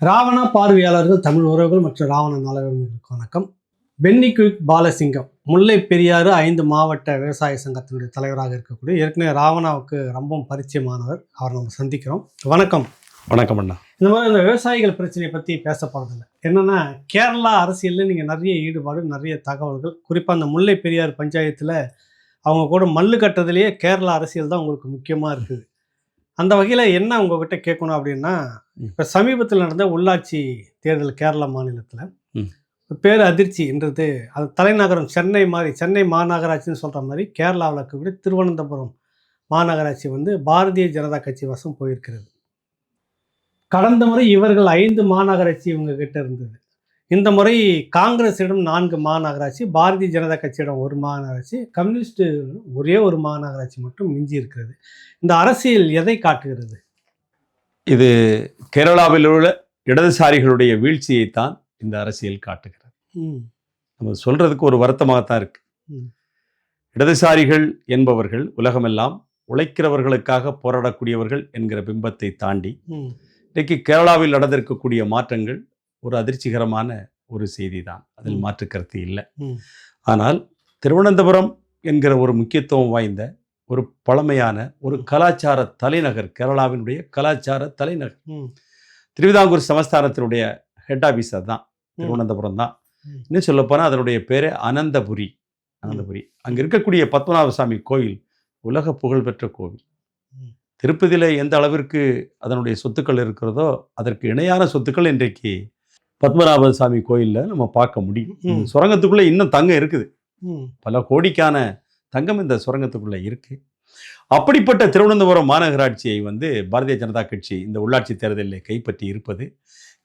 ராவணா பார்வையாளர்கள், தமிழ் உறவுகள் மற்றும் ராவண நலவர்களுக்கு வணக்கம். பென்னி குயிக் பாலசிங்கம் முல்லை பெரியாறு 5 மாவட்ட விவசாய சங்கத்தினுடைய தலைவராக இருக்கக்கூடிய ஏற்கனவே ராவணாவுக்கு ரொம்பவும் பரிச்சயமானவர். அவர் நம்ம சந்திக்கிறோம். வணக்கம். வணக்கம் அண்ணா. இந்த மாதிரி இந்த விவசாயிகள் பிரச்சனையை பற்றி பேச போகிறதில்ல. என்னென்னா, கேரளா அரசியலில் நீங்கள் நிறைய ஈடுபாடு, நிறைய தகவல்கள், குறிப்பாக அந்த முல்லை பெரியாறு பஞ்சாயத்தில் அவங்க கூட மல்லு கட்டுறதுலேயே கேரளா அரசியல் தான் உங்களுக்கு முக்கியமாக இருக்குது. அந்த வகையில் என்ன உங்ககிட்ட கேட்கணும் அப்படின்னா, இப்போ சமீபத்தில் நடந்த உள்ளாட்சி தேர்தல் கேரளா மாநிலத்தில் பேர் அதிர்ச்சின்றது, அது தலைநகரம் சென்னை மாதிரி, சென்னை மாநகராட்சின்னு சொல்கிற மாதிரி கேரளாவில் இருக்கக்கூடிய திருவனந்தபுரம் மாநகராட்சி பாரதிய ஜனதா கட்சி வசம் போயிருக்கிறது. கடந்த முறை இவர்கள் 5 மாநகராட்சி இவங்க கிட்ட இருந்தது. இந்த முறை காங்கிரஸிடம் 4 மாநகராட்சி, பாரதிய ஜனதா கட்சியிடம் 1 மாநகராட்சி, கம்யூனிஸ்ட் ஒரே 1 மாநகராட்சி மட்டும் மிஞ்சி இருக்கிறது. இந்த அரசியல் எதை காட்டுகிறது? இது கேரளாவில் உள்ள இடதுசாரிகளுடைய வீழ்ச்சியைத்தான் இந்த அரசியல் காட்டுகிறது. நம்ம சொல்றதுக்கு ஒரு வருத்தமாகத்தான் இருக்கு. இடதுசாரிகள் என்பவர்கள் உலகமெல்லாம் உழைக்கிறவர்களுக்காக போராடக்கூடியவர்கள் என்கிற பிம்பத்தை தாண்டி இன்றைக்கு கேரளாவில் நடந்திருக்கக்கூடிய மாற்றங்கள் ஒரு அதிர்ச்சிகரமான ஒரு செய்தி தான். அதில் மாற்று கருத்து இல்லை. ஆனால் திருவனந்தபுரம் என்கிற ஒரு முக்கியத்துவம் வாய்ந்த ஒரு பழமையான ஒரு கலாச்சார தலைநகர், கேரளாவினுடைய கலாச்சார தலைநகர், திருவிதாங்கூர் சமஸ்தானத்தினுடைய ஹெட் ஆஃபீஸ் தான் திருவனந்தபுரம் தான். இன்னும் சொல்ல போனால் அதனுடைய பேரு அனந்தபுரி. அங்கே இருக்கக்கூடிய பத்மநாப சாமி கோயில் உலக புகழ்பெற்ற கோவில். திருப்பதியில் எந்த அளவிற்கு அதனுடைய சொத்துக்கள் இருக்கிறதோ அதற்கு இணையான சொத்துக்கள் இன்றைக்கு பத்மநாப சாமி கோயிலில் நம்ம பார்க்க முடியும். சுரங்கத்துக்குள்ளே இன்னும் தங்கம் இருக்குது. பல கோடிக்கான தங்கம் இந்த சுரங்கத்துக்குள்ளே இருக்கு. அப்படிப்பட்ட திருவனந்தபுரம் மாநகராட்சியை பாரதிய ஜனதா கட்சி இந்த உள்ளாட்சி தேர்தலில் கைப்பற்றி இருப்பது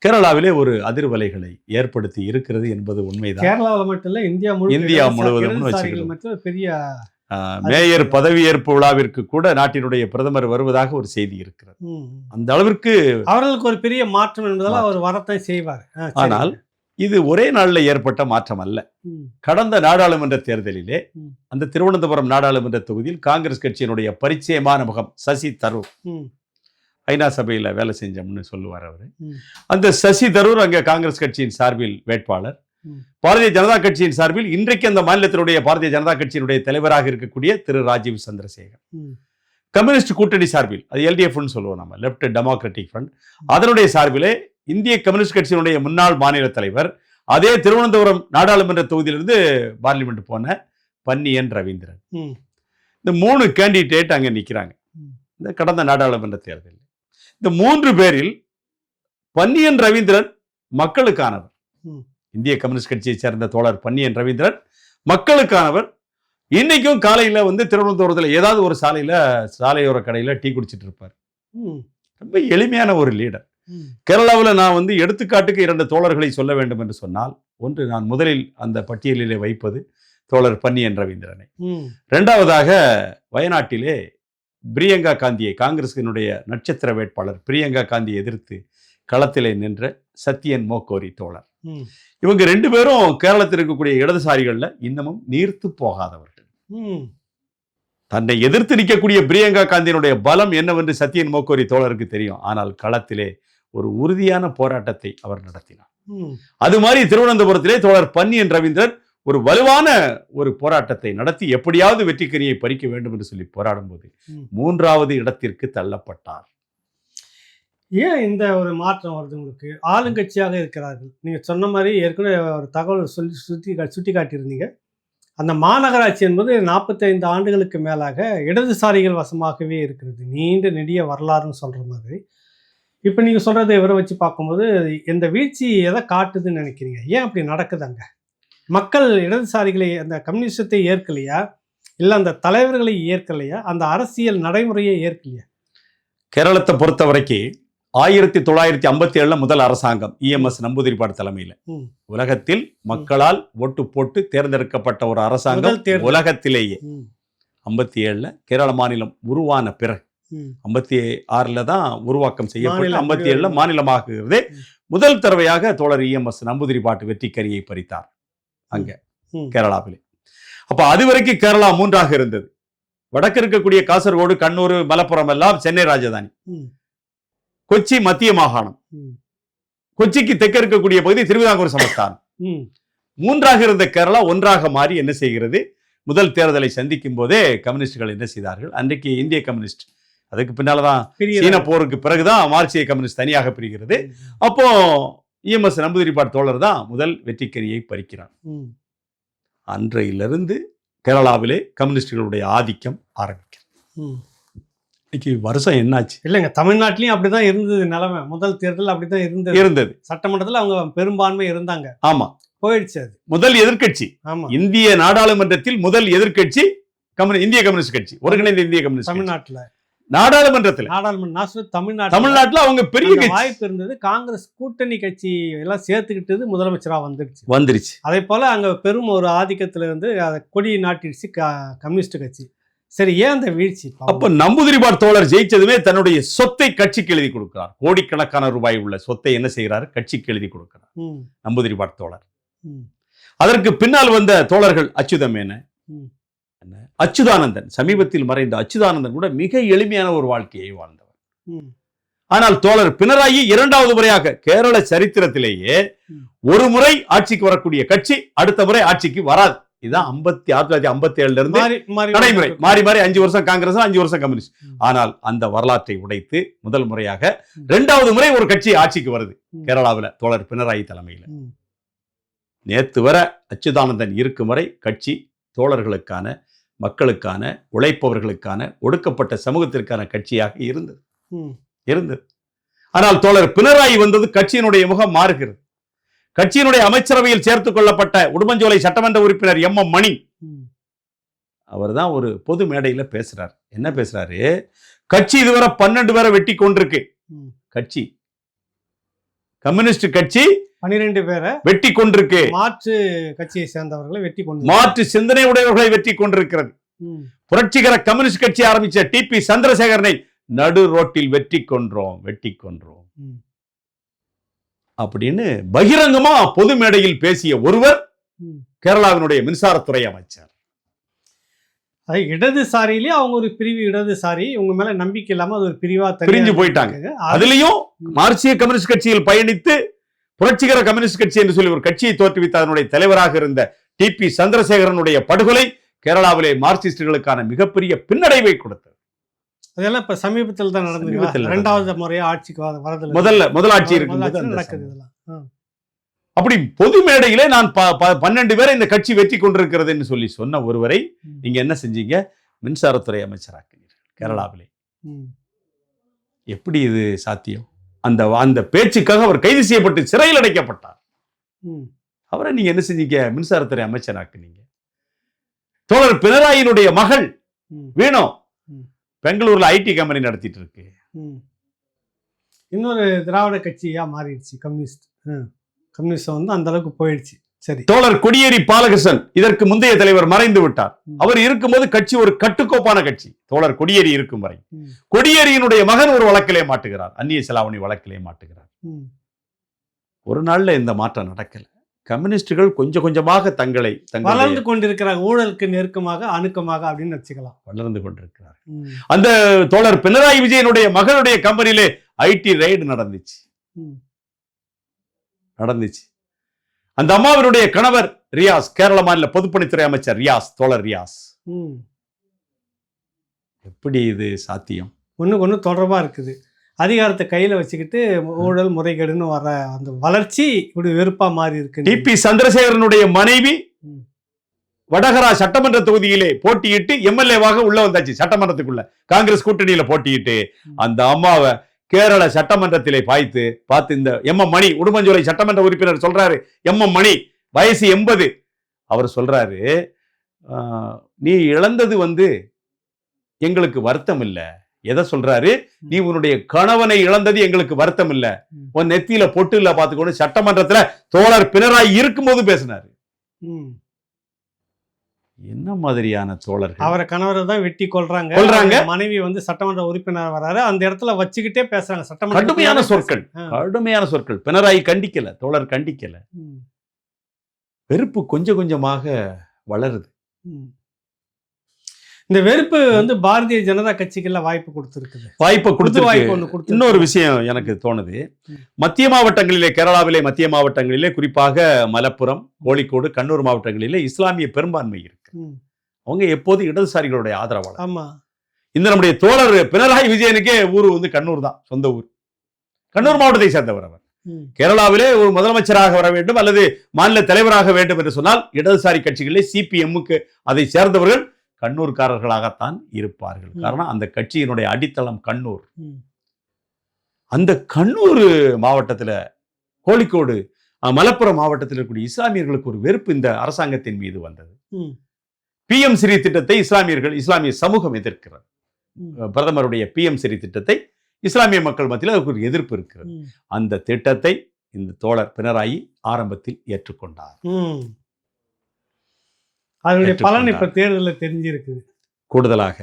கேரளாவிலே ஒரு அதிர்வலைகளை ஏற்படுத்தி இருக்கிறது என்பது உண்மைதான். கேரளாவில் மட்டும் இல்லை, இந்தியா முழுவதும் பெரிய மேயர் பதவியேற்பு விழாவிற்கு கூட நாட்டினுடைய பிரதமர் வருவதாக ஒரு செய்தி இருக்கிறது. அந்த அளவிற்கு அவர்களுக்கு ஒரு பெரிய மாற்றம் என்பதால் அவர் வரத்தை செய்வார். ஆனால் இது ஒரே நாளில் ஏற்பட்ட மாற்றம் அல்ல. கடந்த நாடாளுமன்ற தேர்தலிலே அந்த திருவனந்தபுரம் நாடாளுமன்ற தொகுதியில் காங்கிரஸ் கட்சியினுடைய பரிச்சயமான முகம் சசி தரூர், ஐநா சபையில் வேலை செஞ்சோம்னு சொல்லுவார் அவர். அந்த சசி தரூர் அங்கே காங்கிரஸ் கட்சியின் சார்பில் வேட்பாளர், பாரதிய ஜனதா கட்சியின் சார்பில் இன்றைக்கு அந்த மாநிலத்தினுடைய பாரதிய ஜனதா கட்சியினுடைய தலைவராக இருக்கக்கூடிய திரு ராஜீவ் சந்திரசேகர், கம்யூனிஸ்ட் கூட்டணி சார்பில், அது எல்டிஎஃப்னு சொல்லுவோம் நம்ம, லெப்ட் டெமோக்ராட்டிக் ஃப்ரண்ட், அதனுடைய சார்பிலே இந்திய கம்யூனிஸ்ட் கட்சியினுடைய முன்னாள் மாநில தலைவர், அதே திருவனந்தபுரம் நாடாளுமன்ற தொகுதியிலிருந்து பார்லிமெண்ட் போன பன்னியன் ரவீந்திரன், இந்த 3 கேண்டிடேட் அங்கே நிற்கிறாங்க இந்த கடந்த நாடாளுமன்ற தேர்தலில். இந்த 3 பேரில் பன்னியன் ரவீந்திரன் மக்களுக்கானவர். இந்திய கம்யூனிஸ்ட் கட்சியை சேர்ந்த தோழர் பன்னியன் ரவீந்திரன் மக்களுக்கானவர். இன்னைக்கும் காலையில் திருவனந்தபுரத்தில் ஏதாவது ஒரு சாலையோர கடையில் டீ குடிச்சிட்டு இருப்பார். ரொம்ப எளிமையான ஒரு லீடர். கேரளாவில் நான் எடுத்துக்காட்டுக்கு 2 தோழர்களை சொல்ல வேண்டும் என்று சொன்னால், ஒன்று நான் முதலில் அந்த பட்டியலிலே வைப்பது தோழர் பன்னியன் ரவீந்திரனை. 2வதாக வயநாட்டிலே பிரியங்கா காந்தியை, காங்கிரசினுடைய நட்சத்திர வேட்பாளர் பிரியங்கா காந்தியை எதிர்த்து களத்திலே நின்ற சத்யன் மோக்கோரி தோழர். இவங்க 2 பேரும் கேரளத்தில் இருக்கக்கூடிய இடதுசாரிகள்ல இன்னமும் நீர்த்து போகாதவர்கள். தன்னை எதிர்த்து நிற்கக்கூடிய பிரியங்கா காந்தியினுடைய பலம் என்னவென்று சத்யன் மோக்கோரி தோழருக்கு தெரியும். ஆனால் களத்திலே ஒரு உறுதியான போராட்டத்தை அவர் நடத்தினார். அது மாதிரி திருவனந்தபுரத்திலே தோழர் பன்னியன் ரவீந்திரன் ஒரு வலுவான ஒரு போராட்டத்தை நடத்தி எப்படியாவது வெற்றிக்கனியை பறிக்க வேண்டும் என்று சொல்லி போராடும் போது 3வது இடத்திற்கு தள்ளப்பட்டார். ஏன் இந்த ஒரு மாற்றம் வருது உங்களுக்கு? ஆளுங்கட்சியாக இருக்கிறார்கள். நீங்கள் சொன்ன மாதிரி ஏற்கனவே ஒரு தகவல் சுட்டி காட்டியிருந்தீங்க. அந்த மாநகராட்சி என்பது 45 ஆண்டுகளுக்கு மேலாக இடதுசாரிகள் வசமாகவே இருக்கிறது. நீண்ட நெடிய வரலாறுன்னு சொல்கிற மாதிரி. இப்போ நீங்கள் சொல்கிறத இவரை வச்சு பார்க்கும்போது இந்த வீழ்ச்சி எதை காட்டுதுன்னு நினைக்கிறீங்க? ஏன் அப்படி நடக்குதாங்க? மக்கள் இடதுசாரிகளை, அந்த கம்யூனிஸ்டத்தை ஏற்கலையா, இல்லை அந்த தலைவர்களை ஏற்கலையா, அந்த அரசியல் நடைமுறையை ஏற்கலையா? கேரளத்தை பொறுத்த வரைக்கும் 1957 முதல் அரசாங்கம் இஎம்எஸ் நம்பூதிரிப்பாடு தலைமையில் உலகத்தில் மக்களால் ஓட்டு போட்டு தேர்ந்தெடுக்கப்பட்ட ஒரு அரசாங்கம் உலகத்திலேயே. 57 கேரள மாநிலம் உருவான பிறகு 56 தான் உருவாக்கம் செய்யப்பட்டு 57 மாநிலமாகிறது. முதல் தடவையாக தோழர் இஎம்எஸ் நம்பூதிரிப்பாட்டு வெற்றிக்கனியை பறித்தார் அங்க கேரளாவிலே. அப்ப அது வரைக்கும் கேரளா 3ஆக இருந்தது. வடக்கு இருக்கக்கூடிய காசர்கோடு, கண்ணூர், மலப்புரம் எல்லாம் சென்னை ராஜதானி, கொச்சி மத்திய மாகாணம், கொச்சிக்கு தெற்க இருக்கக்கூடிய பகுதி திருவிதாங்கூர் சமஸ்தானம். ம். மூன்றாக இருந்த கேரளா ஒன்றாக மாறி என்ன செய்கிறது, முதல் தேர்தலை சந்திக்கும் போதே கம்யூனிஸ்டுகள் என்ன செய்தார்கள், அன்றைக்கு இந்திய கம்யூனிஸ்ட், அதுக்கு பின்னால்தான் சீன போருக்கு பிறகுதான் மார்க்சிய கம்யூனிஸ்ட் தனியாக பிரிகிறது. அப்போ இஎம்எஸ் நம்பூதிரிப்பாட் தோழர் தான் முதல் வெற்றிக்கரியை பறிக்கிறார். அன்றையிலிருந்து கேரளாவிலே கம்யூனிஸ்டுகளுடைய ஆதிக்கம் ஆரம்பிக்கிறது. இன்னைக்கு வருஷம் என்னாச்சு இல்லைங்க, தமிழ்நாட்டிலையும் அப்படிதான் இருந்தது நிலைமை. முதல் தேர்தல் அப்படிதான் இருந்தது. சட்டமன்றத்தில் அவங்க பெரும்பான்மை இருந்தாங்க. ஆமா, போயிடுச்சு. அது முதல் எதிர்க்கட்சி. ஆமா, இந்திய நாடாளுமன்றத்தில் முதல் எதிர்க்கட்சி இந்திய கம்யூனிஸ்ட் கட்சி, ஒருங்கிணைந்த இந்திய கம்யூனிஸ்ட் தமிழ்நாட்டுல நாடாளுமன்றத்தில் தமிழ்நாட்டுல அவங்க பெரிய வாய்ப்பு இருந்தது. காங்கிரஸ் கூட்டணி கட்சி எல்லாம் சேர்த்துக்கிட்டது, முதலமைச்சரா வந்துருச்சு. அதே போல அங்க பெரும் ஒரு ஆதிக்கத்துல இருந்து கொடி நாட்டிடுச்சு கம்யூனிஸ்ட் கட்சி. சரி, ஏன் அந்த வீழ்ச்சி? அப்ப நம்பூதிரிப்பாட் தோழர் ஜெயிச்சதுமே தன்னுடைய சொத்தை கட்சிக்கு எழுதி கொடுக்கிறார். கோடிக்கணக்கான ரூபாய் உள்ள சொத்தை என்ன செய்கிறார், கட்சிக்கு எழுதி கொடுக்கிறார் நம்பூதிரிப்பாட் தோழர். அதற்கு பின்னால் வந்த தோழர்கள் அச்சுதானந்தன், சமீபத்தில் மறைந்த அச்சுதானந்தன் கூட மிக எளிமையான ஒரு வாழ்க்கையை வாழ்ந்தவர். ஆனால் தோழர் பினராயி இரண்டாவது முறையாக கேரள சரித்திரத்திலேயே ஒரு முறை ஆட்சிக்கு வரக்கூடிய கட்சி அடுத்த முறை ஆட்சிக்கு வராது. இதுதான் 1957 இருந்து நடைமுறை. மாறி மாறி 5 வருஷம் காங்கிரஸ், 5 வருஷம் கம்யூனிஸ்ட். ஆனால் அந்த வரலாற்றை உடைத்து முதல் முறையாக இரண்டாவது முறை ஒரு கட்சி ஆட்சிக்கு வருது கேரளாவில் தோழர் பினராயி தலைமையில். நேத்து வர அச்சுதானந்தன் இருக்கும் வரை கட்சி தோழர்களுக்கான, மக்களுக்கான, உழைப்பவர்களுக்கான, ஒடுக்கப்பட்ட சமூகத்திற்கான கட்சியாக இருந்தது. ஆனால் தோழர் பினராயி வந்தது கட்சியினுடைய முகம் மாறுகிறது. கட்சியினுடைய அமைச்சரவையில் சேர்த்துக் கொள்ளப்பட்ட உடுமஞ்சோலை சட்டமன்ற உறுப்பினர் எம் மணி, அவர் தான் ஒரு பொது மேடையில பேசுறார். என்ன பேசுறாரு, கட்சி இதுவரை 12 பேரை வெட்டி கொண்டிருக்கு. கட்சி கம்யூனிஸ்ட் கட்சி 12 பேரை வெட்டி கொண்டிருக்கு. மாற்று கட்சியை சேர்ந்தவர்களை வெட்டி கொண்டு, மாற்று சிந்தனை உடையவர்களை வெட்டி கொண்டிருக்கிறது. புரட்சிகர கம்யூனிஸ்ட் கட்சி ஆரம்பிச்ச டிபி சந்திரசேகரனை நடு ரோட்டில் வெட்டி கொன்றோம் அப்படின்னு பகிரங்கமா பொது மேடையில் பேசிய ஒருவர் கேரளாவினுடைய மின்சாரத்துறை அமைச்சர். இடதுசாரியிலே அவங்க ஒரு பிரிவு இடதுசாரி, உங்க மேல நம்பிக்கை இல்லாம அது ஒரு பிரிவா பிரிஞ்சு போயிட்டாங்க. அதுலயும் மார்க்சிய கம்யூனிஸ்ட் கட்சியில் பயணித்து புரட்சிகர கம்யூனிஸ்ட் கட்சி என்று சொல்லி ஒரு கட்சியை தோற்றுவித்த அதனுடைய தலைவராக இருந்த டிபி சந்திரசேகரனுடைய படுகொலை கேரளாவிலே மார்க்சிஸ்டுகளுக்கான மிகப்பெரிய பின்னடைவை கொடுத்தது. அதெல்லாம் இப்ப சமீபத்தில் தான் நடந்தது. இரண்டாவது முறையா ஆட்சிக்கு வரது, முதல் ஆட்சி நடக்குது. அப்படி பொது மேடையிலே நான் 12 பேரை இந்த கட்சி வெற்றி கொண்டிருக்கிறது என்று சொல்லி சொன்ன ஒருவரை நீங்க என்ன செஞ்சீங்க, மின்சாரத்துறை அமைச்சராக்குறீர்கள் கேரளாவிலே. எப்படி இது சாத்தியம்? அந்த பேச்சுக்காக அவர் கைது செய்யப்பட்டு சிறையில் அடைக்கப்பட்டார். அவரை நீங்க என்ன செஞ்சீங்க, மின்சாரத்துறை அமைச்சராக்குனீங்க. தோழர் பினராயினுடைய மகள் வேணும் பெங்களூர்ல ஐடி கம்பெனி நடத்திட்டு இருக்கு. இன்னொரு திராவிட கட்சியா மாறிடுச்சு கம்யூனிஸ்ட் வந்து அந்த அளவுக்கு போயிடுச்சு. சரி, தோழர் கொடியேறி பாலகிருஷ்ணன் இதற்கு முந்தைய தலைவர் மறைந்து விட்டார். அவர் இருக்கும்போது கட்சி ஒரு கட்டுக்கோப்பான கட்சி. தோழர் கொடியேறி இருக்கும் வரை கொடியேறியினுடைய மகன் ஒரு வழக்கிலே மாட்டுகிறார், அந்நிய செலாவணி வழக்கிலே மாட்டுகிறார். ஒரு நாள்ல இந்த மாற்றம் நடக்கல. கம்யூனிஸ்டுகள் கொஞ்சம் கொஞ்சமாக தங்களை வளர்ந்து கொண்டிருக்கிறார், ஊழலுக்கு நெருக்கமாக அணுக்கமாக அப்படின்னு வச்சுக்கலாம், வளர்ந்து கொண்டிருக்கிறார். அந்த தோழர் பினராயி விஜயனுடைய மகளுடைய கம்பெனியிலே ஐடி ரைடு நடந்துச்சு. அந்த அம்மாவினுடைய கணவர் ரியாஸ், கேரள மாநில பொதுப்பணித்துறை அமைச்சர் ரியாஸ், தோழர் ரியாஸ். எப்படி இது சாத்தியம்? ஒண்ணு தொடர்பா இருக்குது. அதிகாரத்தை கையில வச்சுக்கிட்டு ஊழல் முறைகேடுன்னு வர அந்த வளர்ச்சி இப்படி வெறுப்பா மாறி இருக்கு. டிபி சந்திரசேகரனுடைய மனைவி வடகரா சட்டமன்ற தொகுதியிலே போட்டியிட்டு எம்எல்ஏவாக உள்ள வந்தாச்சு. சட்டமன்றத்துக்குள்ள காங்கிரஸ் கூட்டணியில போட்டியிட்டு அந்த அம்மாவை கேரள சட்டமன்றத்திலே பார்த்து இந்த மணி, உடுமஞ்சோலை சட்டமன்ற உறுப்பினர் சொல்றாரு, மணி வயசு 80, அவர் சொல்றாரு, நீ இழந்தது வந்து எங்களுக்கு வருத்தம் இல்ல. எதை சொல்றாரு, நீ உன்னுடைய கணவனை இழந்தது எங்களுக்கு வருத்தம் இல்ல, உன் நெத்தியில பொட்டு இல்ல பாத்துக்கொண்டு சட்டமன்றத்துல தோழர் பினராயி இருக்கும்போது பேசினாரு. என்ன மாதிரியான தோழர்கள்? அவரை கணவரை தான் வெட்டி கொள்றாங்க. மனைவி வந்து சட்டமன்ற உறுப்பினர் வராரு, அந்த இடத்துல வச்சுக்கிட்டே பேசுறாங்க. சட்டமன்ற கடுமையான சொற்கள். பினராயி கண்டிக்கல, தோழர் கண்டிக்கல. வெறுப்பு கொஞ்சம் கொஞ்சமாக வளருது. இந்த வெறுப்பு வந்து பாரதிய ஜனதா கட்சிக்கெல்லாம் வாய்ப்பு கொடுத்துருக்குது. வாய்ப்பு வாய்ப்பு ஒண்ணு கொடுத்து கொடுத்து இன்னொரு விஷயம் எனக்கு தோணுது. மத்திய மாவட்டங்களிலே, கேரளாவிலே மத்திய மாவட்டங்களிலே, குறிப்பாக மலப்புரம், கோழிக்கோடு, கண்ணூர் மாவட்டங்களிலே இஸ்லாமிய பெரும்பான்மை இருக்கு. அவங்க எப்போது இடதுசாரிகளுடைய ஆதரவாளர். ஆமா. இந்த நம்முடைய தோழர் பினராயி விஜயனுக்கே ஊர் வந்து கண்ணூர் தான், சொந்த ஊர். கண்ணூர் மாவட்டத்தை சேர்ந்தவர் அவர். கேரளாவிலே ஒரு முதலமைச்சராக வர வேண்டும் அல்லது மாநில தலைவராக வேண்டும் என்று சொன்னால் இடதுசாரி கட்சிகளிலே சிபிஎம்முக்கு அதை சேர்ந்தவர்கள் கண்ணூர்காரர்களாகத்தான் இருப்பார்கள். காரணம் அந்த கட்சியினுடைய அடித்தளம் கண்ணூர். அந்த கண்ணூர் மாவட்டத்தில், கோழிக்கோடு, மலப்புரம் மாவட்டத்தில் இருக்கக்கூடிய இஸ்லாமியர்களுக்கு ஒரு வெறுப்பு இந்த அரசாங்கத்தின் மீது வந்தது. PM ஸ்ரீ திட்டத்தை இஸ்லாமிய சமூகம் எதிர்க்கிறது. பிரதமருடைய PM ஸ்ரீ திட்டத்தை இஸ்லாமிய மக்கள் மத்தியில் அதுக்கு ஒரு எதிர்ப்பு இருக்கிறது. அந்த திட்டத்தை இந்த தோழர் பினராயி ஆரம்பத்தில் ஏற்றுக்கொண்டார். அதனுடைய பலன் இப்ப தேர்தலில் தெரிஞ்சிருக்குது. கூடுதலாக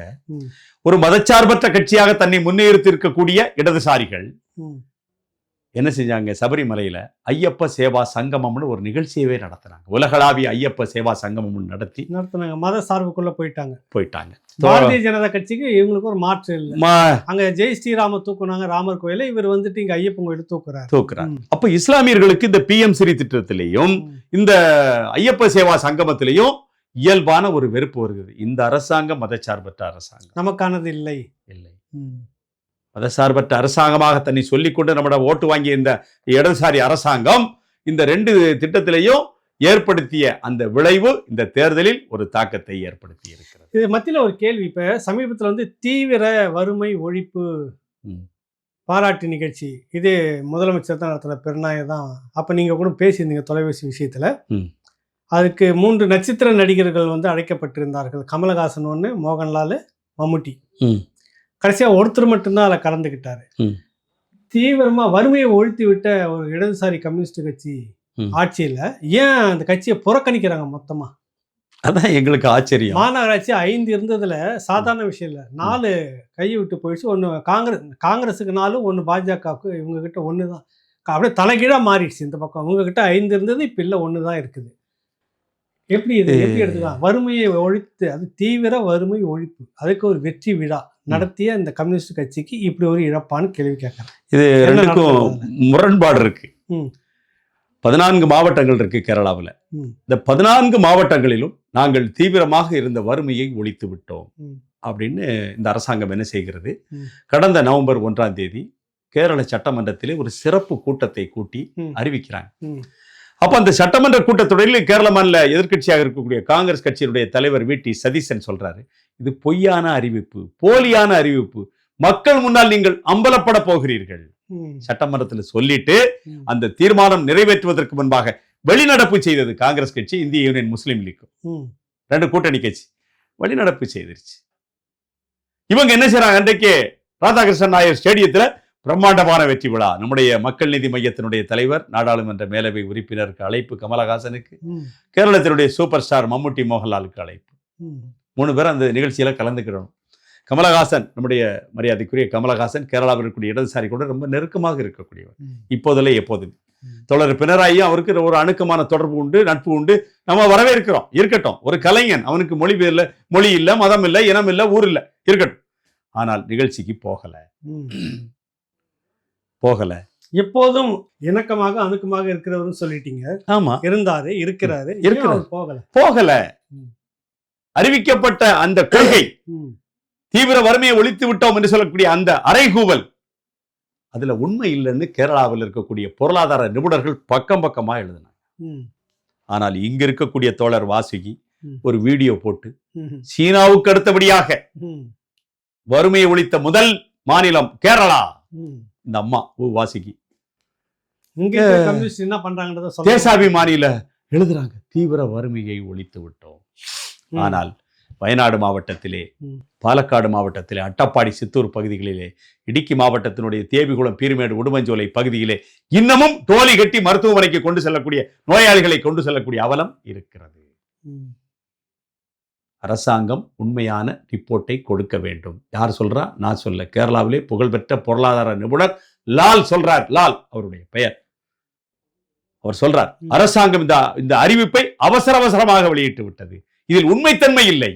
ஒரு மதச்சார்பற்ற கட்சியாக தன்னை முன்னேறித்து இருக்கக்கூடிய இடதுசாரிகள் என்ன செஞ்சாங்க, சபரிமலையில ஐயப்ப சேவா சங்கமம்னு ஒரு நிகழ்ச்சியவே நடத்தினாங்க. உலகளாவிய ஐயப்ப சேவா சங்கமம் நடத்தினாங்க. மத சார்புக்குள்ள போயிட்டாங்க. பாரதிய ஜனதா கட்சிக்கு இவங்களுக்கு ஒரு மாற்று இல்லை. அங்க ஜெய் ஸ்ரீராம தூக்குனாங்க ராமர் கோயில, இவர் வந்துட்டு இங்க ஐயப்பன் கோயில தூக்குறாரு. அப்ப இஸ்லாமியர்களுக்கு இந்த PM ஸ்ரீ திட்டத்திலையும் இந்த ஐயப்ப சேவா சங்கமத்திலையும் இயல்பான ஒரு வெறுப்பு வருகிறது. இந்த அரசாங்கம் மதச்சார்பற்ற அரசாங்கம், நமக்கானது இல்லை. மதசார்பற்ற அரசாங்கமாக தன்னை சொல்லிக்கொண்டு நம்மட ஓட்டு வாங்கிய இந்த இடதுசாரி அரசாங்கம் இந்த 2 திட்டத்திலையும் ஏற்படுத்திய அந்த விளைவு இந்த தேர்தலில் ஒரு தாக்கத்தை ஏற்படுத்தி இருக்கிறது. இது மத்தியில் ஒரு கேள்வி. இப்ப சமீபத்தில் வந்து தீவிர வறுமை ஒழிப்பு பாராட்டு நிகழ்ச்சி, இது முதலமைச்சர் தான் நடத்துற, பெருநாயை தான். அப்ப நீங்க கூட பேசியிருந்தீங்க தொலைபேசி விஷயத்துல. அதுக்கு 3 நட்சத்திர நடிகர்கள் வந்து அழைக்கப்பட்டிருந்தார்கள். கமலஹாசன் ஒன்று, மோகன்லால், மம்முட்டி. கடைசியா ஒருத்தர் மட்டும்தான் அதில் கலந்துக்கிட்டாரு. தீவிரமா வறுமையை ஒழித்து விட்ட ஒரு இடதுசாரி கம்யூனிஸ்ட் கட்சி ஆட்சியில ஏன் அந்த கட்சியை புறக்கணிக்கிறாங்க மொத்தமா? அதான் எங்களுக்கு ஆச்சரியம். மாநகராட்சி 5 இருந்ததுல சாதாரண விஷயம் இல்லை, 4 கையை விட்டு போயிடுச்சு. ஒன்று காங்கிரஸுக்கு 4, 1 பாஜகவுக்கு. இவங்க கிட்ட 1 தான். அப்படியே தலைகீழாக மாறிடுச்சு இந்த பக்கம். அவங்க கிட்ட 5 இருந்தது, இப்போ இல்லை 1 தான் இருக்குது. எப்படி எடுத்துக்கலாம்? வறுமையை ஒழித்து, அது தீவிர வறுமை ஒழிப்பு, அதுக்கு ஒரு வெற்றி விழா நடத்திய இந்த கம்யூனிஸ்ட் கட்சிக்கு இப்படி ஒரு இழப்பான்னு கேள்வி கேட்கறேன். இது ரெண்டுக்கும் முரண்பாடு இருக்கு. 14 மாவட்டங்கள் இருக்கு கேரளாவில். இந்த 14 மாவட்டங்களிலும் நாங்கள் தீவிரமாக இருந்த வறுமையை ஒழித்து விட்டோம் அப்படின்னு இந்த அரசாங்கம் என்ன செய்கிறது, கடந்த நவம்பர் 1ஆம் தேதி கேரள சட்டமன்றத்திலே ஒரு சிறப்பு கூட்டத்தை கூட்டி அறிவிக்கிறாங்க. அப்ப அந்த சட்டமன்ற கூட்டத்தொடரில் கேரள மாநில எதிர்க்கட்சியாக இருக்கக்கூடிய காங்கிரஸ் கட்சியினுடைய தலைவர் VT சதீசன் சொல்றாரு, இது பொய்யான அறிவிப்பு, போலியான அறிவிப்பு, மக்கள் முன்னால் நீங்கள் அம்பலப்பட போகிறீர்கள். சட்டமன்றத்தில் சொல்லிட்டு அந்த தீர்மானம் நிறைவேற்றுவதற்கு முன்பாக வெளிநடப்பு செய்தது காங்கிரஸ் கட்சி, இந்திய யூனியன் முஸ்லீம் லீக், 2 கூட்டணி கட்சி வெளிநடப்பு செய்திருச்சு. இவங்க என்ன செய்யறாங்க, அன்றைக்கு ராதாகிருஷ்ணன் நாயர் ஸ்டேடியத்துல பிரம்மாண்டமான வெற்றி விழா. நம்முடைய மக்கள் நீதி மையத்தினுடைய தலைவர், நாடாளுமன்ற மேலவை உறுப்பினருக்கு அழைப்பு கமலஹாசனுக்கு, கேரளத்தினுடைய சூப்பர் ஸ்டார் மம்முட்டி மோகன்லாலுக்கு அழைப்பு. 3 பேர் அந்த நிகழ்ச்சியில கலந்துக்கிறோம். கமலஹாசன், நம்முடைய மரியாதைக்குரிய கமலஹாசன் கேரளாவில் இருக்கக்கூடிய இடதுசாரி கூட ரொம்ப நெருக்கமாக இருக்கக்கூடியவர், இப்போதில்லை எப்போதும். தொடர் பினராயும் அவருக்கு ஒரு அணுக்கமான தொடர்பு உண்டு, நட்பு உண்டு. நம்ம வரவேற்கிறோம். இருக்கட்டும், ஒரு கலைஞன், அவனுக்கு மொழி இல்லை, மதம் இல்லை, இனம் இல்லை, ஊர் இல்லை, இருக்கட்டும். ஆனால் நிகழ்ச்சிக்கு போகல. எப்போதும் இணக்கமாக அணுக்கமாக இருக்கிறவர்னு சொல்லிட்டீங்க. ஆமா, இருக்கிறாரு. போகல. அறிவிக்கப்பட்ட அந்த கொள்கை, தீவிர வறுமையை ஒழித்து விட்டோம் என்று சொல்லக்கூடிய அந்த அறைகூவல், அதுல உண்மை இல்லைன்னு கேரளாவில் இருக்கக்கூடிய பொருளாதார நிபுணர்கள் பக்கமா எழுதினாங்க. ஆனால் இங்க இருக்கக்கூடிய தோழர் வாசுகி ஒரு வீடியோ போட்டு, சீனாவுக்கு அடுத்தபடியாக வறுமையை ஒழித்த முதல் மாநிலம் கேரளா, இந்த அம்மா வாசுகி என்ன பண்றாங்க, தேசாபிமானியில எழுதுறாங்க, தீவிர வறுமையை ஒழித்து விட்டோம். ஆனால் வயநாடு மாவட்டத்திலே, பாலக்காடு மாவட்டத்திலே, அட்டப்பாடி, சித்தூர் பகுதிகளிலே, இடுக்கி மாவட்டத்தினுடைய தேவிகுளம், பீர்மேடு, உடுமஞ்சோலை பகுதியிலே இன்னமும் டோலி கட்டி மருத்துவமனைக்கு கொண்டு செல்லக்கூடிய நோயாளிகளை கொண்டு செல்லக்கூடிய அவலம் இருக்கிறது. அரசாங்கம் உண்மையான ரிப்போர்ட்டை கொடுக்க வேண்டும். யார் சொல்றா? நான் சொல்ல, கேரளாவிலே புகழ்பெற்ற பொருளாதார நிபுணர் லால் சொல்றார். லால் அவருடைய பெயர். அவர் சொல்றார், அரசாங்கம் இந்த அறிவிப்பை அவசரமாக வெளியிட்டு விட்டது, இதில் உண்மைத்தன்மை இல்லை.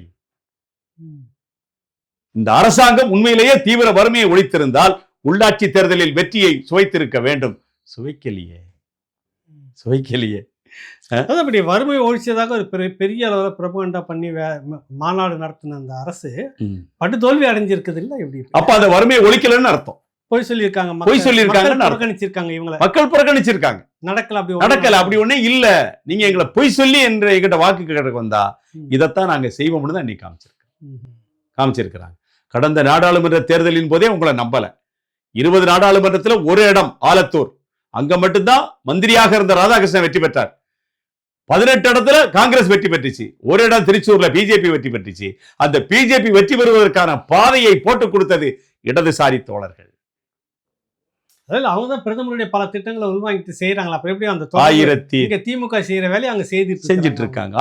இந்த அரசாங்கம் உண்மையிலேயே தீவிர வறுமையை ஒழித்திருந்தால் உள்ளாட்சி தேர்தலில் வெற்றியை சுவைத்திருக்க வேண்டும். சுவைக்கலையே. அதான் அப்படி வறுமை ஒழிச்சதாக ஒரு பெரிய அளவில் பிரபகண்டா பண்ணி மாநாடு நடத்தின அந்த அரசு பட்டு தோல்வி அடைஞ்சிருக்குது இல்ல? எப்படி அப்ப அந்த வறுமையை ஒழிக்கலன்னு அர்த்தம். பொய் சொல்லியிருக்காங்க, புறக்கணிச்சிருக்காங்க, இவங்களை மக்கள் புறக்கணிச்சிருக்காங்க. நடக்கல அப்படி ஒண்ணே இல்ல. நீங்க எங்களை பொய் சொல்லி என்ற எங்கிட்ட வாக்கு கேட்க வந்தா இதைத்தான் நாங்க செய்வோம்னு தான் இன்னைக்கு காமிச்சிருக்கிறாங்க. கடந்த நாடாளுமன்ற தேர்தலின் போதே உங்களை நம்பல. 20 நாடாளுமன்றத்தில் ஒரு இடம் ஆலத்தூர், அங்க மட்டும்தான் மந்திரியாக இருந்த ராதாகிருஷ்ணன் வெற்றி பெற்றார். 18 இடத்துல காங்கிரஸ் வெற்றி பெற்றுச்சு. ஒரு இடம் திருச்சூர்ல பிஜேபி வெற்றி பெற்றுச்சு. அந்த பிஜேபி வெற்றி பெறுவதற்கான பாதையை போட்டுக் கொடுத்தது இடதுசாரி தோழர்கள். அதாவது அவங்க தான் பிரதமருடைய பல திட்டங்களை உள்வாங்கிட்டு செய்யறாங்களா? அப்ப எப்படி அந்த திமுக செய்யற வேலையை அங்க செஞ்சுட்டு இருக்காங்க.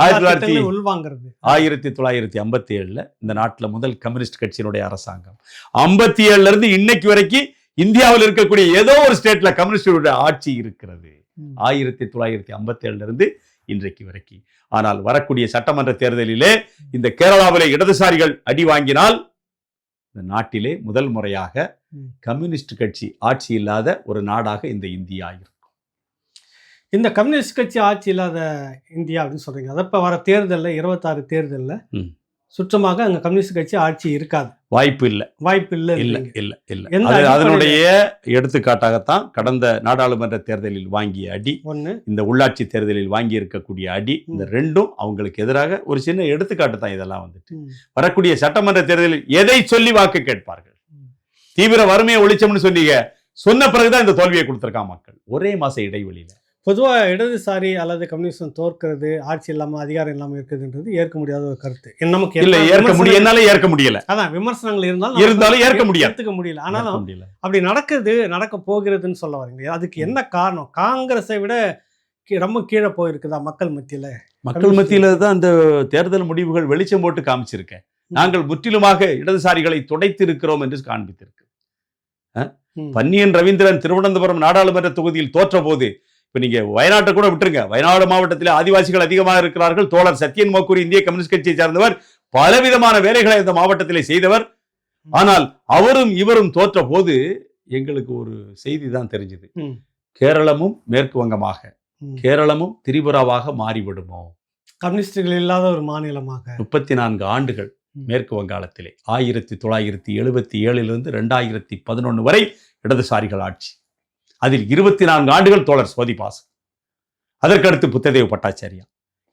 1957 இந்த நாட்டுல முதல் கம்யூனிஸ்ட் கட்சியினுடைய அரசாங்கம். 57 இருந்து இன்னைக்கு வரைக்கும் இந்தியாவில் இருக்கக்கூடிய ஏதோ ஒரு ஸ்டேட்ல கம்யூனிஸ்டுடைய ஆட்சி இருக்கிறது. 1957 இருந்து இன்றைக்கு வரைக்கும். ஆனால் வரக்கூடிய சட்டமன்ற தேர்தலிலே இந்த கேரளாவிலே இடதுசாரிகள் அடி வாங்கினால் இந்த நாட்டிலே முதல் முறையாக கம்யூனிஸ்ட் கட்சி ஆட்சி இல்லாத ஒரு நாடாக இந்த இந்தியா இருக்கும். இந்த கம்யூனிஸ்ட் கட்சி ஆட்சி இல்லாத இந்தியா அப்படின்னு சொல்றீங்க. அதப்ப வர தேர்தலில் 26 தேர்தலில் சுற்றமாக அங்க கம்யூனிஸ்ட் கட்சி ஆட்சி இருக்காது. வாய்ப்பு இல்லை. அதனுடைய எடுத்துக்காட்டாகத்தான் கடந்த நாடாளுமன்ற தேர்தலில் வாங்கிய அடி, இந்த உள்ளாட்சி தேர்தலில் வாங்கி இருக்கக்கூடிய அடி, இந்த ரெண்டும் அவங்களுக்கு எதிராக ஒரு சின்ன எடுத்துக்காட்டு தான். இதெல்லாம் வந்துட்டு வரக்கூடிய சட்டமன்ற தேர்தலில் எதை சொல்லி வாக்கு கேட்பார்கள்? தீவிர வறுமையை ஒழிச்சோம்னு சொன்ன பிறகுதான் இந்த தோல்வியை கொடுத்திருக்காங்க மக்கள். ஒரே மாச இடைவெளியில பொதுவாக இடதுசாரி அல்லது கம்யூனிஸ்டம் தோற்கிறது, ஆட்சி இல்லாமல் அதிகாரம் இல்லாமல் இருக்குதுன்றது ஏற்க முடியாத ஒரு கருத்து. நமக்கு என்னால ஏற்க முடியல. அதான் விமர்சனங்கள் இருந்தாலும் ஏற்க முடியல. ஆனாலும் அப்படி நடக்க போகிறதுன்னு சொல்ல வரீங்க. அதுக்கு என்ன காரணம்? காங்கிரஸை விட ரொம்ப கீழே போயிருக்குதா மக்கள் மத்தியில? மக்கள் மத்தியில தான் அந்த தேர்தல் முடிவுகள் வெளிச்சம் போட்டு காமிச்சிருக்கேன். நாங்கள் முற்றிலுமாக இடதுசாரிகளை துடைத்து இருக்கிறோம் என்று காண்பித்திருக்கு. பன்னியன் ரவீந்திரன் திருவனந்தபுரம் நாடாளுமன்ற தொகுதியில் தோற்ற போது, இப்ப நீங்க வயநாட்டை கூட விட்டுருங்க, வயநாடு மாவட்டத்தில் ஆதிவாசிகள் அதிகமாக இருக்கிறார்கள். தோழர் சத்யன் மோக்கூர் இந்திய கம்யூனிஸ்ட் கட்சியை சார்ந்தவர், பலவிதமான வேலைகளை இந்த மாவட்டத்திலே செய்தவர். ஆனால் அவரும் இவரும் தோற்ற போது எங்களுக்கு ஒரு செய்தி தான் தெரிஞ்சது. கேரளமும் மேற்கு வங்கமாக, கேரளமும் திரிபுராவாக மாறிவிடுமோ? கம்யூனிஸ்டுகள் இல்லாத ஒரு மாநிலமாக 34 ஆண்டுகள் மேற்கு வங்காளத்திலே 1977 2011 வரை இடதுசாரிகள் ஆட்சி. அதில் 24 ஆண்டுகள் தோழர் சோதிபாசு, அதற்கடுத்து புத்ததேவ் பட்டாச்சாரியா.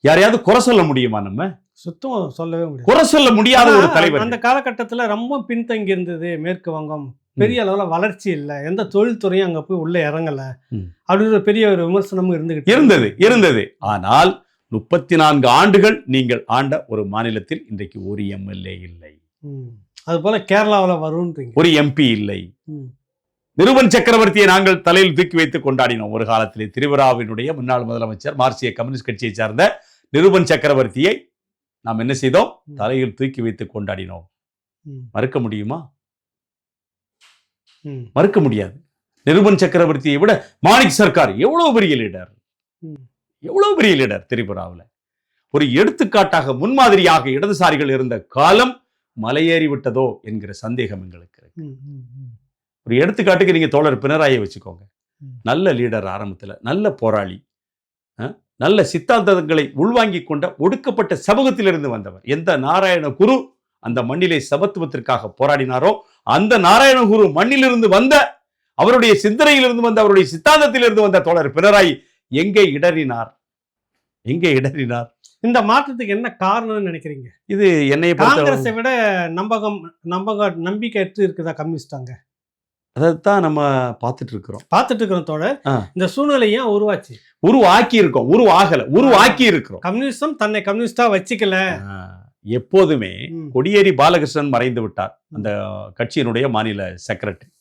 யாரையாவது குறை சொல்ல முடியுமா? நம்ம சுத்தம் சொல்லவே முடியாது. குறை சொல்ல முடியாத ஒரு தலைவர். அந்த காலகட்டத்தில் ரொம்ப பின்தங்கி இருந்தது மேற்கு வங்கம். பெரிய அளவுல வளர்ச்சி இல்லை, எந்த தொழில்துறையும் அங்க போய் உள்ள இறங்கல அப்படின்ற பெரிய ஒரு விமர்சனமும் இருந்தது. ஆனால் 34 ஆண்டுகள் நீங்கள் ஆண்ட ஒரு மாநிலத்தில் இன்றைக்கு ஒரு எம்எல்ஏ இல்லை. அது போல கேரளாவில் வரும்ன்றீங்க, ஒரு எம்பி இல்லை. நிருபன் சக்கரவர்த்தியை நாங்கள் தலையில் தூக்கி வைத்து கொண்டாடினோம் ஒரு காலத்திலே. திரிபுராவினுடைய முன்னாள் முதலமைச்சர் மார்க்சிய கம்யூனிஸ்ட் கட்சியை சார்ந்த நிருபன் சக்கரவர்த்தியை நாம் என்ன செய்தோம்? தலையில் தூக்கி வைத்து கொண்டாடினோம். மறுக்க முடியுமா? மறுக்க முடியாது. நிருபன் சக்கரவர்த்தியை விட மாணிக் சர்க்கார் எவ்வளவு பெரிய லீடர் திரிபுராவில். ஒரு எடுத்துக்காட்டாக முன்மாதிரியாக இடதுசாரிகள் இருந்த காலம் மலையேறி விட்டதோ என்கிற சந்தேகம் எங்களுக்கு இருக்கு. ஒரு எடுத்துக்காட்டுக்கு நீங்க தோழர் பினராயை வச்சுக்கோங்க. நல்ல லீடர், ஆரம்பத்தில் நல்ல போராளி, நல்ல சித்தாந்தங்களை உள்வாங்கி கொண்ட ஒடுக்கப்பட்ட சமூகத்திலிருந்து வந்தவர். எந்த நாராயண குரு அந்த மண்ணிலே சமத்துவத்திற்காக போராடினாரோ அந்த நாராயண குரு மண்ணிலிருந்து வந்த, அவருடைய சிந்தனையிலிருந்து வந்த, அவருடைய சித்தாந்தத்திலிருந்து வந்த தோழர் பினராயி எங்கே இடறினார்? இந்த மாற்றத்துக்கு என்ன காரணம்னு நினைக்கிறீங்க? இது என்னைய காங்கிரஸை விட நம்பிக்கையற்று இருக்குதா கம்யூனிஸ்டாங்க? அதைத்தான் நம்ம பார்த்துட்டு இருக்கிறோம் தோழர். இந்த சூழ்நிலை ஏன் உருவாக்கி இருக்கிறோம். கம்யூனிஸ்டம் தன்னை கம்யூனிஸ்டா வச்சுக்கல. எப்போதுமே கொடியேறி பாலகிருஷ்ணன் மறைந்து விட்டார், அந்த கட்சியினுடைய மாநில செக்ரட்டரி.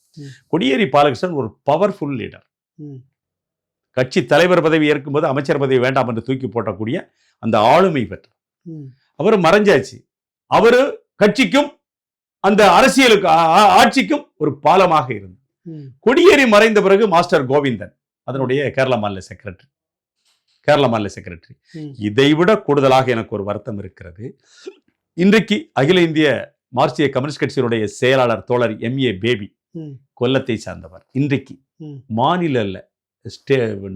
கொடியேறி பாலகிருஷ்ணன் ஒரு பவர்ஃபுல் லீடர். கட்சி தலைவர் பதவி ஏற்கும்போது அமைச்சர் பதவி வேண்டாம் என்று தூக்கி போட்டக்கூடிய அந்த ஆளுமை பெற்றார். அவர் மறைஞ்சாச்சு. அவரு கட்சிக்கும் அந்த அரசியலுக்கு ஆட்சிக்கும் ஒரு பாலமாக இருந்தார். கொடியேறி மறைந்த பிறகு மாஸ்டர் கோவிந்தன் அதனுடைய கேரள மாநில செக்ரட்டரி. இதைவிட கூடுதலாக எனக்கு ஒரு வருத்தம் இருக்கிறது. இன்றைக்கு அகில இந்திய மார்க்சிய கம்யூனிஸ்ட் கட்சியினுடைய செயலாளர் தோழர் MA பேபி, ம். கொல்லத்தை சார்ந்தவர். இன்றைக்கு ம். மாநில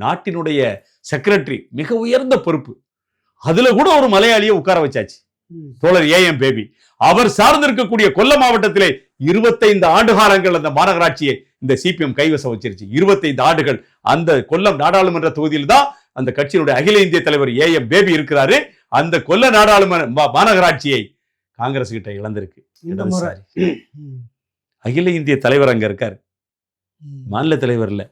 நாட்டினுடைய செக்ரட்டரி, மிக உயர்ந்த பொறுப்பு. அதுல கூட ஒரு மலையாளியை உட்கார வச்சாச்சு, ம். தோழர் AM பேபி. அவர் சார்ந்திருக்கக்கூடிய கொல்லம் மாவட்டத்திலே 25 ஆண்டு காலங்கள் அந்த மாநகராட்சியை இந்த CPM கைவசம் வச்சிருச்சு. 25 ஆண்டுகள் அந்த கொல்லம் நாடாளுமன்ற தொகுதியில் தான் அந்த கட்சியினுடைய அகில இந்திய தலைவர் AM பேபி இருக்கிறாரு. அந்த கொல்ல நாடாளுமன்ற மாநகராட்சியை காங்கிரஸ் கிட்ட இழந்திருக்கு. இந்த முறை ம். அகில இந்திய தலைவர் அங்க இருக்காரு, ம். மாநில தலைவர் இல்ல.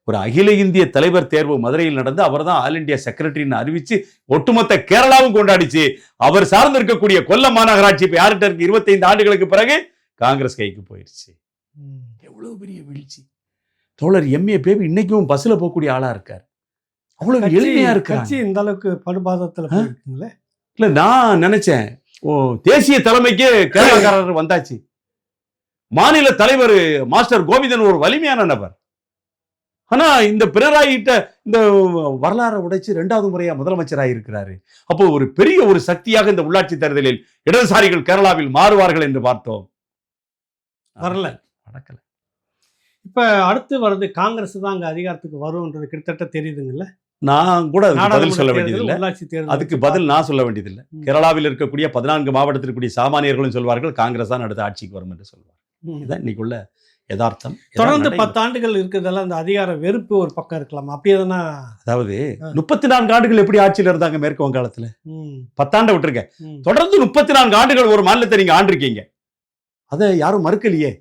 ஒரு அகில இந்திய தலைவர் தேர்வு மதுரையில் நடந்து அவர் தான் ஆல் இந்தியா செக்ரட்டரின்னு அறிவிச்சு ஒட்டுமொத்த கேரளாவும் கொண்டாடிச்சு. அவர் சார்ந்திருக்கக்கூடிய கொல்லம் மாநகராட்சி இப்ப யார்கிட்ட இருக்கு? 25 ஆண்டுகளுக்கு பிறகு காங்கிரஸ் கைக்கு போயிருச்சு. ம். எவ்வளவு பெரிய வீழ்ச்சி. தோழர் MA பேபி இன்னைக்கும் பஸ்ல போகக்கூடிய ஆளா இருக்காரு. அவ்வளவு கட்சி- எளிமையா கட்சி இருக்காரு. இந்த அளவுக்கு படுபாதத்துல போயிருக்குங்களே. இல்ல, நான் நினைச்சேன் தேசிய தலைமைக்கு கேரளாக்காரர் வந்தாச்சு. மாநில தலைவர் மாஸ்டர் கோவிந்தன் ஒரு வலிமையான நபர். ஆனா இந்த பினராயிட்ட இந்த வரலாறை உடைச்சு 2வது முறையா முதலமைச்சராக இருக்கிறாரு. அப்போ ஒரு பெரிய ஒரு சக்தியாக இந்த உள்ளாட்சி தேர்தலில் இடதுசாரிகள் கேரளாவில் மாறுவார்கள் என்று பார்த்தோம். வரல. நடக்கல. இப்ப அடுத்து வர்றது காங்கிரஸ் தான் அங்க அதிகாரத்துக்கு வரும்ன்றது கிட்டத்தட்ட தெரியுதுங்கல்ல. நான் கூட அதுக்கு பதில் நாடாளுமன்ற சொல்ல தேர்தல், வேண்டியதில்லை. உள்ளாட்சி தேர்தல் அதுக்கு பதில் நான் சொல்ல வேண்டியதில்லை. ம். கேரளாவில் இருக்கக்கூடிய 14 மாவட்டத்தில் இருக்கக்கூடிய சாமானியர்களும் சொல்வார்கள் காங்கிரஸ் தான் அடுத்த ஆட்சிக்கு வரும் என்று சொல்வார். ம். இதுதான் இன்னைக்குள்ள யதார்த்தம். தொடர்ந்து இதான் 10 ஆண்டுகள் இருக்கிறதெல்லாம் அந்த அதிகார வெறுப்பு ஒரு பக்கம் இருக்கலாம். அப்படி எதனா அதாவது 34 ஆண்டுகள் எப்படி ஆட்சியில் இருந்தாங்க மேற்கு வங்காளத்துல? 10 ஆண்டை விட்டுருங்க, தொடர்ந்து 34 ஆண்டுகள் ஒரு மாநிலத்தை நீங்க ஆண்டிருக்கீங்க. அதை யாரும் மறுக்கலையே.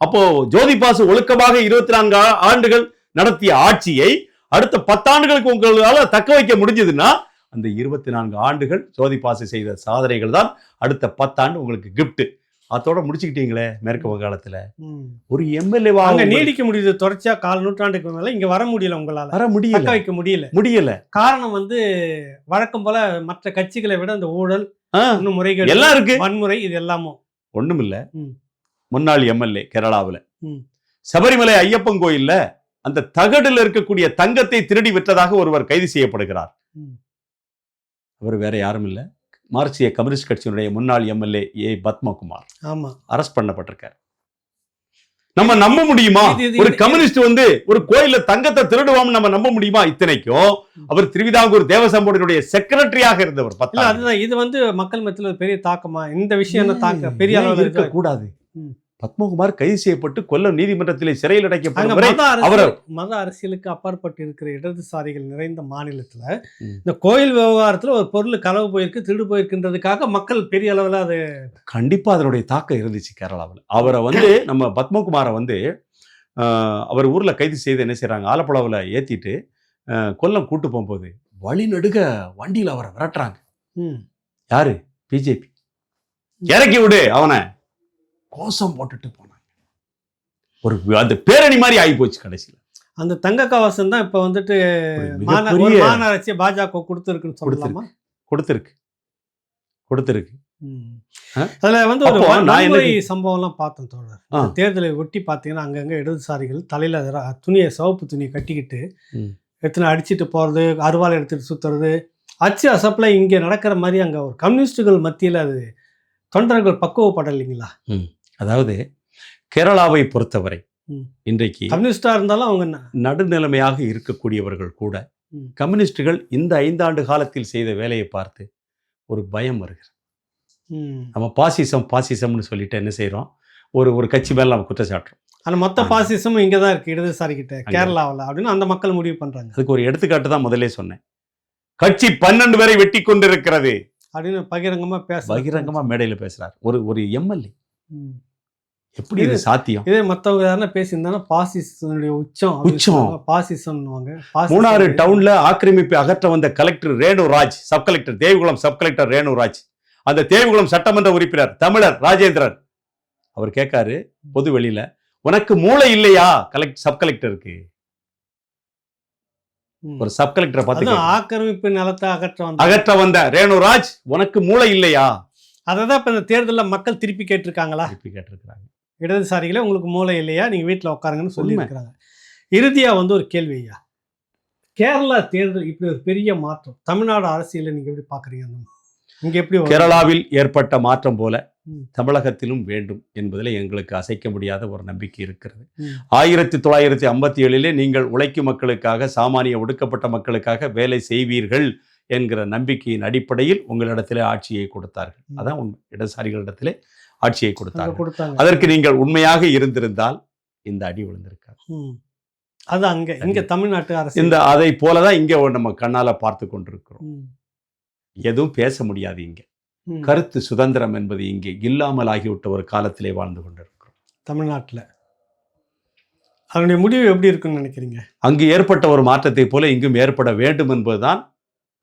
அப்போ ஜோதி பாசு ஒழுக்கமாக 24 ஆண்டுகள் நடத்திய ஆட்சியை அடுத்த 10 ஆண்டுகளுக்கு உங்களால தக்க வைக்க முடிஞ்சதுன்னா அந்த 24 ஆண்டுகள் ஜோதி பாசு செய்த சாதனைகள் தான் அடுத்த 10 ஆண்டு உங்களுக்கு கிஃப்ட். அதோட முடிச்சுக்கிட்டீங்களே மேற்கு வங்காளத்துல. ஒரு MLA அங்க நீடிக்க முடியுது. தொடர்ச்சியா 4 நூற்றாண்டுக்கு மேல இங்க வர முடியல, உங்களால வர தக்க வைக்க முடியல. காரணம் வழக்கம் போல மற்ற கட்சிகளை விட இந்த ஊழல், இன்னும் முறைகள், எல்லாம் இருக்கு, வன்முறை, இது எல்லாமும் ஒண்ணுமில்ல. முன்னாள் MLA கேரளாவுல சபரிமலை ஐயப்பன் கோயில்ல அந்த தகடுல இருக்கக்கூடிய தங்கத்தை திருடி விற்றதாக ஒருவர் கைது செய்யப்படுகிறார். அவர் வேற யாரும் இல்ல, மார்க்சிய கம்யூனிஸ்ட் கட்சியினுடைய முன்னாள் MLA A. பத்மகுமார். ஆமா, அரஸ்ட் பண்ணப்பட்டிருக்கார். நம்ம நம்ப முடியுமா? ஒரு கம்யூனிஸ்ட் ஒரு கோயில்ல தங்கத்தை திருடுவோம் நம்ம நம்ப முடியுமா? இத்தனைக்கும் அவர் திருவிதாங்கூர் தேவசம்போர்டினுடைய செக்ரட்டரியாக இருந்தவர். அதுதான் இது மக்கள் மத்தியில் ஒரு பெரிய தாக்கமா இந்த விஷயம் தாக்க பெரிய அளவில் இருக்க கூடாது. பத்மகுமார் கைது செய்யப்பட்டு கொல்லம் நீதிமன்றத்திலே சிறையில் அடைக்கப்பட்ட மத அரசியலுக்கு அப்பாற்பட்டு இருக்கிற இடதுசாரிகள் நிறைந்த மாநிலத்துல இந்த கோயில் விவகாரத்துல ஒரு பொருள் களவு போயிருக்கு, திருடு போயிருக்குன்றதுக்காக மக்கள் பெரிய அளவுல அது கண்டிப்பா அதனுடைய தாக்கம் இருந்துச்சு கேரளாவில். அவரை நம்ம பத்மகுமாரை அவர் ஊர்ல கைது செய்து என்ன செய்யறாங்க, ஆலப்புழாவில் ஏத்திட்டு கொல்லம் கூட்டு போகும்போது வழி நடுக வண்டியில் அவரை விரட்டுறாங்க. யாரு? BJP. இறக்கி விடு அவனை, கோஷம் போட்டுட்டு போனாங்க. ஒரு அந்த பேரணி மாதிரி ஆகி போச்சு. கடைசியில் அந்த தங்க கவசம் தான் இப்ப மாநகராட்சி பாஜக கொடுத்துருக்குன்னு சொல்லலாமா? கொடுத்துருக்கு. அதுல ஒரு வன்முறை சம்பவம்லாம் பார்த்தோம் தோழர். தேர்தலை ஒட்டி பார்த்தீங்கன்னா அங்கங்க இடதுசாரிகள் தலையில துணியை, சிவப்பு துணியை கட்டிக்கிட்டு எத்தனை அடிச்சுட்டு போறது, அருவாள் எடுத்துட்டு சுத்துறது, அச்சு அசப்பில் இங்க நடக்கிற மாதிரி அங்க ஒரு கம்யூனிஸ்டுகள் மத்தியில் அது தொண்டர்கள் பக்குவப்படலைங்களா? அதாவது கேரளாவை பொறுத்தவரை இன்றைக்கு கம்யூனிஸ்டா இருந்தாலும் அவங்க நடுநிலைமையாக இருக்கக்கூடியவர்கள் கூட கம்யூனிஸ்டுகள் இந்த 5 ஆண்டு காலத்தில் செய்த வேலையை பார்த்து ஒரு பயம் வருகிறது. நம்ம பாசிசம்னு சொல்லிட்டு என்ன செய்யறோம், ஒரு கட்சி மேல நம்ம குற்றச்சாட்டுறோம். ஆனா மொத்த பாசிசமும் இங்கதான் இருக்கு இடதுசாரி கிட்ட, கேரளாவில் அப்படின்னு அந்த மக்கள் முடிவு பண்றாங்க. அதுக்கு ஒரு எடுத்துக்காட்டு தான் முதலே சொன்னேன். கட்சி 12 பேரை வெட்டி கொண்டிருக்கிறது அப்படின்னு பகிரங்கமா மேடையில பேசுறார் ஒரு MLA. எப்படி இது சாத்தியம்? இதே மற்றவங்க யாருன்னா பேசியிருந்தாங்கன்னா பாசிசனுடைய உச்சம் பாசிசம். மூணாறு டவுன்ல ஆக்கிரமிப்பு அகற்ற வந்த collector Renuraj, sub collector Devikulam, sub collector Renuraj, அந்த தேவிகுளம் சட்டமன்ற உறுப்பினர் தமிழர் ராஜேந்திரன் அவர் கேட்காரு பொது வெளியில, உனக்கு மூளை இல்லையா சப் கலெக்டருக்கு? ஒரு சப் கலெக்டரை பார்த்து ஆக்கிரமிப்பு நிலத்தை அகற்ற வந்த ரேணுராஜ், உனக்கு மூளை இல்லையா? அததான் இப்ப இந்த தேர்தலில் மக்கள் திருப்பி கேட்டிருக்காங்களா? கேட்டிருக்கிறாங்க. இடதுசாரிகளே உங்களுக்கு மூளை இல்லையா, நீங்க வீட்டில் உட்காருங்கன்னு சொல்லி இருக்கிறாங்க. இறுதியா ஒரு கேள்வி ஐயா, கேரளா தேர்தல் இப்படி ஒரு பெரிய மாற்றம் தமிழ்நாடு அரசியல நீங்க எப்படி பாக்குறீங்க? இங்க எப்படி கேரளாவில் ஏற்பட்ட மாற்றம் போல தமிழகத்திலும் வேண்டும் என்பதில் எங்களுக்கு அசைக்க முடியாத ஒரு நம்பிக்கை இருக்கிறது. 1957 நீங்கள் உழைக்கும் மக்களுக்காக, சாமானிய ஒடுக்கப்பட்ட மக்களுக்காக வேலை செய்வீர்கள் என்கிற நம்பிக்கையின் அடிப்படையில் உங்களிடத்திலே ஆட்சியை கொடுத்தார்கள். அதான் உண்மை. இடதுசாரிகளிடத்திலே ஆட்சியை கொடுத்தார்கள். அதற்கு நீங்கள் உண்மையாக இருந்திருந்தால் இந்த அடி விழுந்திருக்காது. அது இங்க தமிழ்நாட்டு அரசு இந்த அதை போலதான் இங்க நம்ம கண்ணால பார்த்து கொண்டிருக்கிறோம். எதுவும் பேச முடியாது. இங்க கருத்து சுதந்திரம் என்பது இங்கே இல்லாமல் ஆகிவிட்ட ஒரு காலத்திலே வாழ்ந்து கொண்டிருக்கிறோம் தமிழ்நாட்டில். அதனுடைய முடிவு எப்படி இருக்குன்னு நினைக்கிறீங்க? அங்கு ஏற்பட்ட ஒரு மாற்றத்தை போல இங்கும் ஏற்பட வேண்டும் என்பதுதான்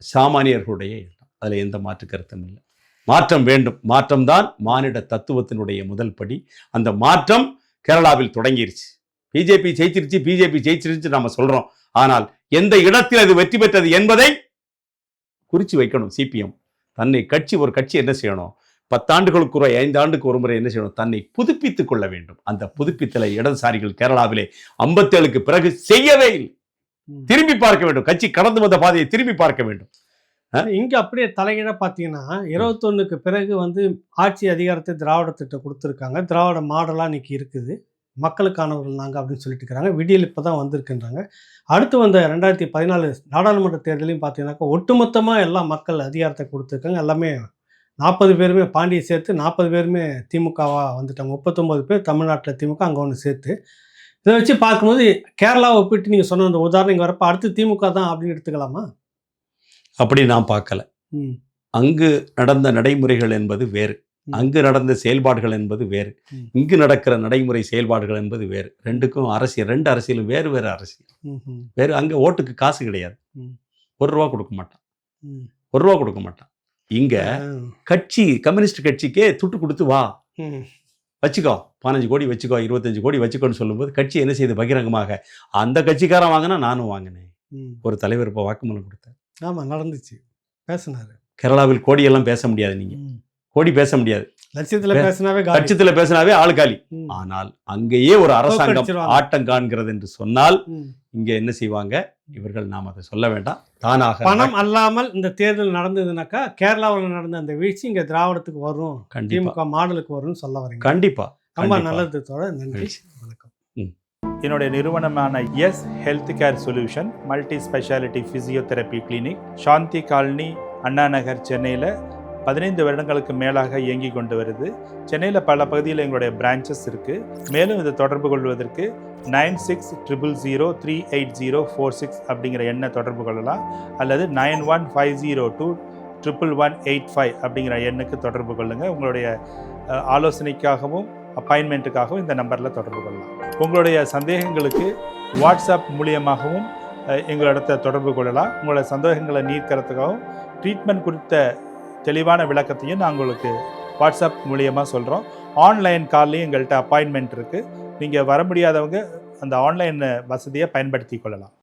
சாமானியர்களுடைய எண்ணம். அதில் எந்த மாற்று கருத்தும் இல்லை. மாற்றம் வேண்டும். மாற்றம்தான் மானிட தத்துவத்தினுடைய முதல் படி. அந்த மாற்றம் கேரளாவில் தொடங்கிருச்சு. பிஜேபி ஜெயிச்சிருச்சு நம்ம சொல்றோம். ஆனால் எந்த இடத்தில் அது வெற்றி பெற்றது என்பதை குறிச்சு வைக்கணும். சிபிஎம் தன்னை ஒரு கட்சி என்ன செய்யணும்? 10 ஆண்டுகளுக்கு 5 ஆண்டுக்கு ஒரு முறை என்ன செய்யணும்? தன்னை புதுப்பித்துக் கொள்ள வேண்டும். அந்த புதுப்பித்தலை இடதுசாரிகள் கேரளாவிலே 57க்கு பிறகு செய்யவே இல்லை. திரும்பி பார்க்க வேண்டும். கட்சி கடந்து வந்த பாதையை திரும்பி பார்க்க வேண்டும். இங்க அப்படியே தலைகீழ பாத்தீங்கன்னா 21க்கு பிறகு ஆட்சி அதிகாரத்தை திராவிட திட்டம் கொடுத்துருக்காங்க. திராவிட மாடலா இன்னைக்கு இருக்குது. மக்களுக்கானவர்கள் நாங்கள் அப்படின்னு சொல்லிட்டு இருக்கிறாங்க. விடியல் இப்போ தான் வந்திருக்கின்றாங்க. அடுத்து வந்த 2014 நாடாளுமன்ற தேர்தலையும் பார்த்தீங்கன்னாக்கா ஒட்டுமொத்தமாக எல்லா மக்கள் அதிகாரத்தை கொடுத்துருக்காங்க. எல்லாமே 40 பேருமே, பாண்டியை சேர்த்து 40 பேருமே திமுகவாக வந்துட்டாங்க. 39 பேர் தமிழ்நாட்டில் திமுக, அங்கே ஒன்று சேர்த்து. இதை வச்சு பார்க்கும்போது கேரளாவை ஒப்பிட்டு நீங்கள் சொன்ன அந்த உதாரணம் வரப்போ அடுத்து திமுக தான் அப்படின்னு எடுத்துக்கலாமா? அப்படி நான் பார்க்கல. அங்கு நடந்த நடைமுறைகள் என்பது வேறு, அங்கு நடந்த செயல்பாடுகள் என்பது வேறு, இங்கு நடக்கிற நடைமுறை செயல்பாடுகள் என்பது வேறு. ரெண்டுக்கும் அரசியல், 2 அரசியலும் வேறு வேறு அரசியல். வேறு. அங்க ஓட்டுக்கு காசு கிடையாது. 1 ரூபா கொடுக்க மாட்டான். 1 ரூபா கொடுக்க மாட்டான். இங்க கட்சி, கம்யூனிஸ்ட் கட்சிக்கே துட்டு கொடுத்து வா வச்சுக்கோ, 15 கோடி வச்சுக்கோ, 25 கோடி வச்சுக்கோன்னு சொல்லும்போது கட்சி என்ன செய்யுது? பகிரங்கமாக அந்த கட்சிக்காரன் வாங்கினா நானும் வாங்கினேன். ஒரு தலைவர் இப்போ வாக்குமூலம் கொடுத்தார். ஆமா, நடந்துச்சு, பேசினாரு. கேரளாவில் கோடியெல்லாம் பேச முடியாது. நீங்க கோடி பேச முடியாது. லட்சத்துல பேசினாவே ஆளு காலி. ஆனால் அங்கேயே ஒரு அரசாங்கம் ஆட்டம் காண்கிறது என்று சொன்னால் இங்க என்ன செய்வாங்க இவர்கள்? நாம் அதை சொல்ல வேண்டாம். தானாக பணம் அல்லாமல் இந்த தேர்தல் நடந்ததுனாக்கா கேரளாவில் நடந்த அந்த வீழ்ச்சி இங்க திராவிடத்துக்கு வரும், திமுக மாடலுக்கு வரும்னு சொல்ல வரீங்க. கண்டிப்பா. ரொம்ப நல்லது. நன்றி, வணக்கம். என்னுடைய நிறுவனமான S health care solution multi speciality physiotherapy clinic Shanthi colony, Anna Nagar, சென்னையில் 15 வருடங்களுக்கு மேலாக இயங்கி கொண்டு வருது. சென்னையில் பல பகுதியில் எங்களுடைய பிரான்ச்சஸ் இருக்குது. மேலும் இதை தொடர்பு கொள்வதற்கு 9600038046 அப்படிங்கிற எண்ணை தொடர்பு கொள்ளலாம். அல்லது 9150211185 அப்படிங்கிற எண்ணுக்கு தொடர்பு கொள்ளுங்கள். உங்களுடைய ஆலோசனைக்காகவும் அப்பாயின்மெண்ட்டுக்காகவும் இந்த நம்பரில் தொடர்பு கொள்ளலாம். உங்களுடைய சந்தேகங்களுக்கு வாட்ஸ்அப் மூலியமாகவும் எங்களிடத்தை தொடர்பு கொள்ளலாம். உங்களோட சந்தேகங்களை நீக்கிறதுக்காகவும் ட்ரீட்மெண்ட் குறித்த தெளிவான விளக்கத்தையும் நான் உங்களுக்கு வாட்ஸ்அப் மூலியமாக சொல்கிறோம். ஆன்லைன் கால்லையும் எங்கள்கிட்ட அப்பாயின்மெண்ட் இருக்குது. நீங்கள் வர முடியாதவங்க அந்த ஆன்லைன் வசதியை பயன்படுத்தி கொள்ளலாம்.